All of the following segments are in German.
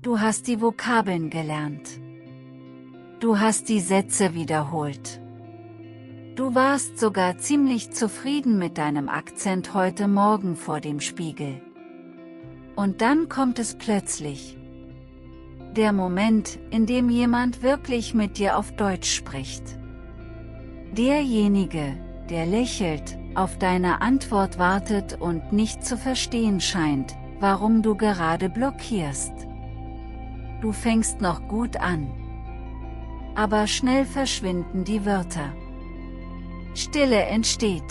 Du hast die Vokabeln gelernt. Du hast die Sätze wiederholt. Du warst sogar ziemlich zufrieden mit deinem Akzent heute Morgen vor dem Spiegel. Und dann kommt es plötzlich. Der Moment, in dem jemand wirklich mit dir auf Deutsch spricht. Derjenige, der lächelt, auf deine Antwort wartet und nicht zu verstehen scheint, warum du gerade blockierst. Du fängst noch gut an. Aber schnell verschwinden die Wörter. Stille entsteht.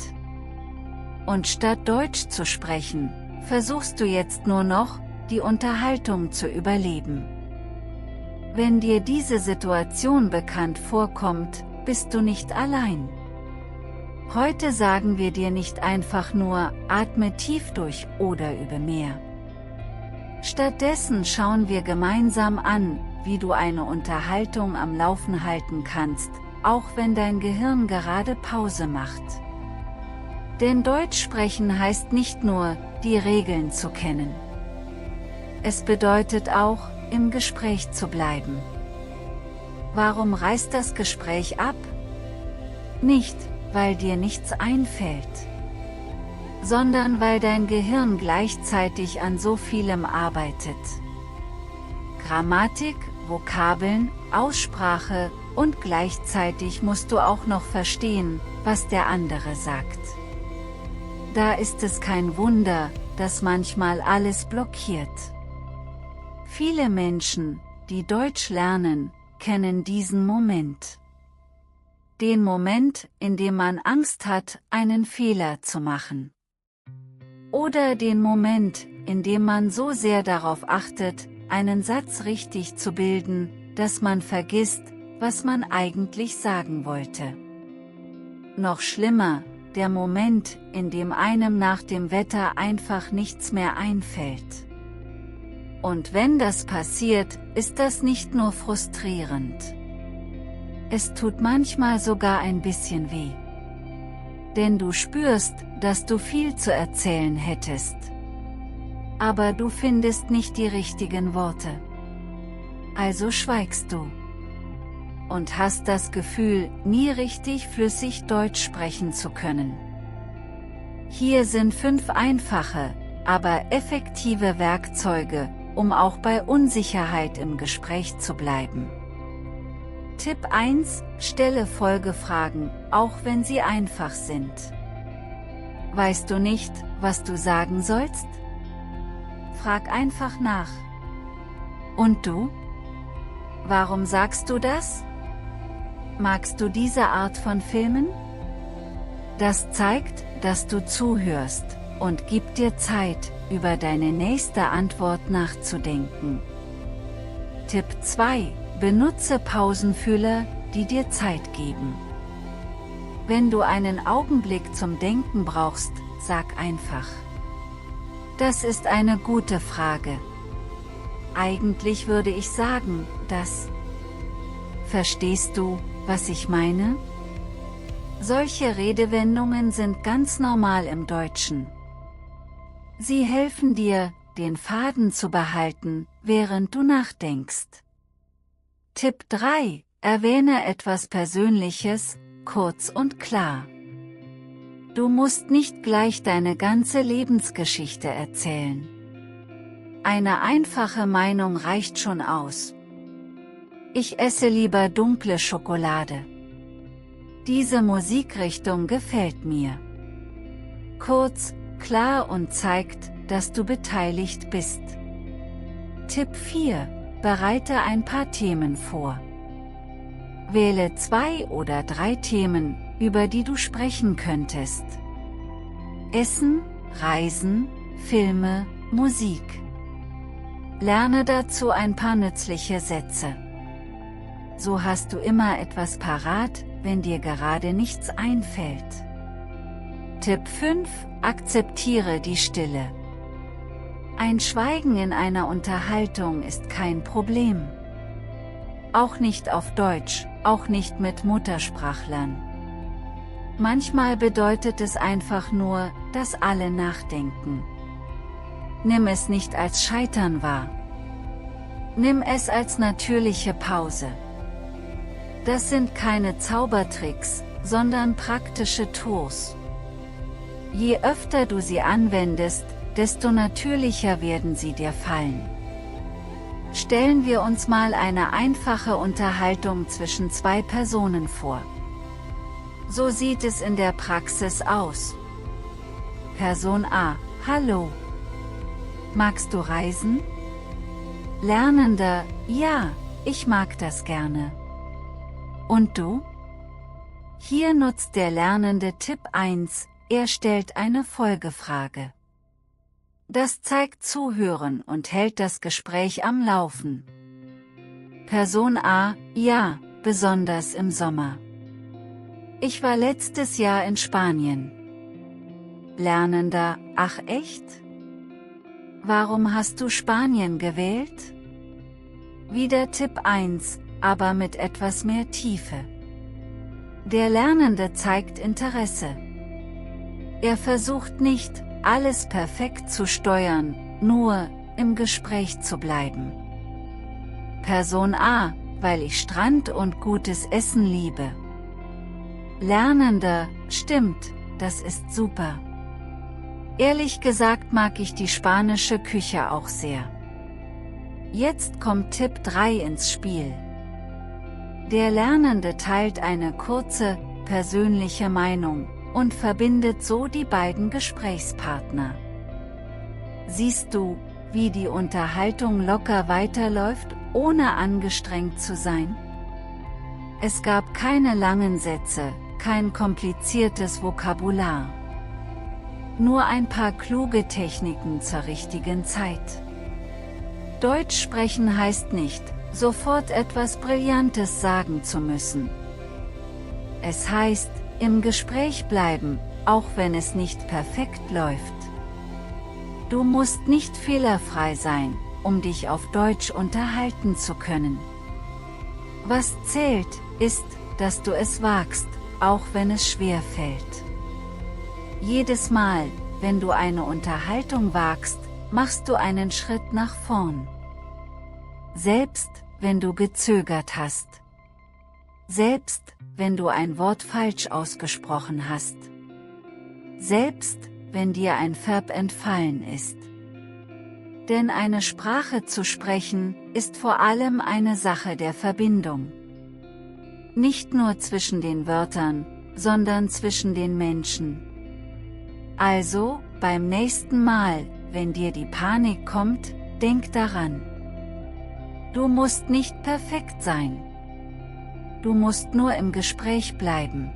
Und statt Deutsch zu sprechen, versuchst du jetzt nur noch, die Unterhaltung zu überleben. Wenn dir diese Situation bekannt vorkommt, bist du nicht allein. Heute sagen wir dir nicht einfach nur, atme tief durch oder übe mehr. Stattdessen schauen wir gemeinsam an, wie du eine Unterhaltung am Laufen halten kannst, auch wenn dein Gehirn gerade Pause macht. Denn Deutsch sprechen heißt nicht nur, die Regeln zu kennen. Es bedeutet auch, im Gespräch zu bleiben. Warum reißt das Gespräch ab? Nicht, weil dir nichts einfällt, sondern weil dein Gehirn gleichzeitig an so vielem arbeitet. Grammatik, Vokabeln, Aussprache, und gleichzeitig musst du auch noch verstehen, was der andere sagt. Da ist es kein Wunder, dass manchmal alles blockiert. Viele Menschen, die Deutsch lernen, kennen diesen Moment. Den Moment, in dem man Angst hat, einen Fehler zu machen. Oder den Moment, in dem man so sehr darauf achtet, einen Satz richtig zu bilden, dass man vergisst, was man eigentlich sagen wollte. Noch schlimmer, der Moment, in dem einem nach dem Wetter einfach nichts mehr einfällt. Und wenn das passiert, ist das nicht nur frustrierend. Es tut manchmal sogar ein bisschen weh. Denn du spürst, dass du viel zu erzählen hättest. Aber du findest nicht die richtigen Worte. Also schweigst du. Und hast das Gefühl, nie richtig flüssig Deutsch sprechen zu können. Hier sind 5 einfache, aber effektive Werkzeuge, um auch bei Unsicherheit im Gespräch zu bleiben. Tipp 1: Stelle Folgefragen, auch wenn sie einfach sind. Weißt du nicht, was du sagen sollst? Frag einfach nach. Und du? Warum sagst du das? Magst du diese Art von Filmen? Das zeigt, dass du zuhörst, und gibt dir Zeit, über deine nächste Antwort nachzudenken. Tipp 2: Benutze Pausenfüller, die dir Zeit geben. Wenn du einen Augenblick zum Denken brauchst, sag einfach. Das ist eine gute Frage. Eigentlich würde ich sagen, dass. Verstehst du, was ich meine? Solche Redewendungen sind ganz normal im Deutschen. Sie helfen dir, den Faden zu behalten, während du nachdenkst. Tipp 3: Erwähne etwas Persönliches, kurz und klar. Du musst nicht gleich deine ganze Lebensgeschichte erzählen. Eine einfache Meinung reicht schon aus. Ich esse lieber dunkle Schokolade. Diese Musikrichtung gefällt mir. Kurz, klar und zeigt, dass du beteiligt bist. Tipp 4: Bereite ein paar Themen vor. Wähle 2 oder 3 Themen, über die du sprechen könntest. Essen, Reisen, Filme, Musik. Lerne dazu ein paar nützliche Sätze. So hast du immer etwas parat, wenn dir gerade nichts einfällt. Tipp 5: Akzeptiere die Stille. Ein Schweigen in einer Unterhaltung ist kein Problem. Auch nicht auf Deutsch, auch nicht mit Muttersprachlern. Manchmal bedeutet es einfach nur, dass alle nachdenken. Nimm es nicht als Scheitern wahr. Nimm es als natürliche Pause. Das sind keine Zaubertricks, sondern praktische Tools. Je öfter du sie anwendest, desto natürlicher werden sie dir fallen. Stellen wir uns mal eine einfache Unterhaltung zwischen zwei Personen vor. So sieht es in der Praxis aus. Person A: Hallo. Magst du reisen? Lernender: Ja, ich mag das gerne. Und du? Hier nutzt der Lernende Tipp 1, er stellt eine Folgefrage. Das zeigt Zuhören und hält das Gespräch am Laufen. Person A: Ja, besonders im Sommer. Ich war letztes Jahr in Spanien. Lernender: Ach echt? Warum hast du Spanien gewählt? Wieder Tipp 1, aber mit etwas mehr Tiefe. Der Lernende zeigt Interesse. Er versucht nicht, alles perfekt zu steuern, nur im Gespräch zu bleiben. Person A: Weil ich Strand und gutes Essen liebe. Lernender: Stimmt, das ist super. Ehrlich gesagt mag ich die spanische Küche auch sehr. Jetzt kommt Tipp 3 ins Spiel. Der Lernende teilt eine kurze, persönliche Meinung und verbindet so die beiden Gesprächspartner. Siehst du, wie die Unterhaltung locker weiterläuft, ohne angestrengt zu sein? Es gab keine langen Sätze, kein kompliziertes Vokabular. Nur ein paar kluge Techniken zur richtigen Zeit. Deutsch sprechen heißt nicht, sofort etwas Brillantes sagen zu müssen. Es heißt, im Gespräch bleiben, auch wenn es nicht perfekt läuft. Du musst nicht fehlerfrei sein, um dich auf Deutsch unterhalten zu können. Was zählt, ist, dass du es wagst, auch wenn es schwer fällt. Jedes Mal, wenn du eine Unterhaltung wagst, machst du einen Schritt nach vorn. Selbst, wenn du gezögert hast. Selbst, wenn du ein Wort falsch ausgesprochen hast. Selbst, wenn dir ein Verb entfallen ist. Denn eine Sprache zu sprechen, ist vor allem eine Sache der Verbindung. Nicht nur zwischen den Wörtern, sondern zwischen den Menschen. Also, beim nächsten Mal, wenn dir die Panik kommt, denk daran. Du musst nicht perfekt sein. Du musst nur im Gespräch bleiben.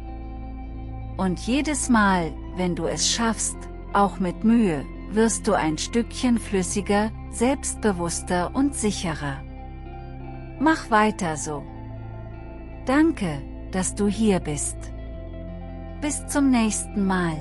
Und jedes Mal, wenn du es schaffst, auch mit Mühe, wirst du ein Stückchen flüssiger, selbstbewusster und sicherer. Mach weiter so. Danke, dass du hier bist. Bis zum nächsten Mal.